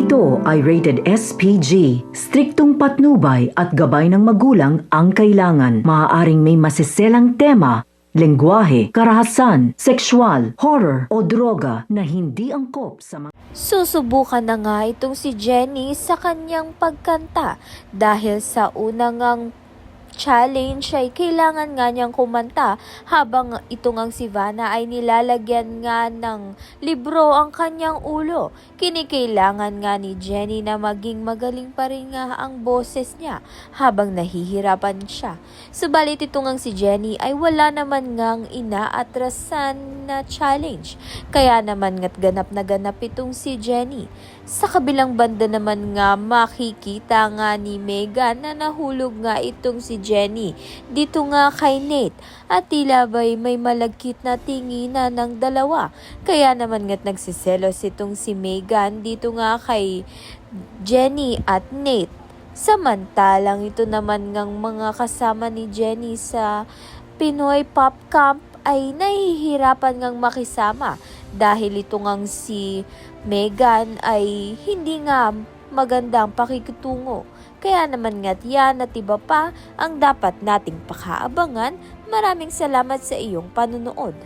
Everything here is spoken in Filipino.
ito ay rated SPG. Striktong patnubay at gabay ng magulang ang kailangan. Maaaring may masiselang tema, lengguwahe, karahasan, sexual, horror o droga na hindi angkop sa mga... Susubukan na nga itong si Jenny sa kanyang pagkanta dahil sa unang challenge ay kailangan nga niyang kumanta habang ito ngang si Vanna ay nilalagyan nga ng libro ang kanyang ulo. Kinikailangan nga ni Jenny na maging magaling pa rin nga ang boses niya habang nahihirapan siya. Subalit ito ngang si Jenny ay wala naman ngang inaatrasan na challenge. Kaya naman nga't ganap na ganap itong si Jenny. Sa kabilang banda naman nga makikita nga ni Megan na nahulog nga itong si Jenny dito nga kay Nate at tila ba'y may malagkit na tinginan ng dalawa. Kaya naman nga't nagsiselos itong si Megan dito nga kay Jenny at Nate. Samantalang ito naman ngang mga kasama ni Jenny sa Pinoy Pop Camp ay nahihirapan ngang makisama dahil ito ngang si Megan ay hindi nga magandang pakikitungo. Kaya naman nga't yan at iba pa ang dapat nating pakaabangan. Maraming salamat sa iyong panunood.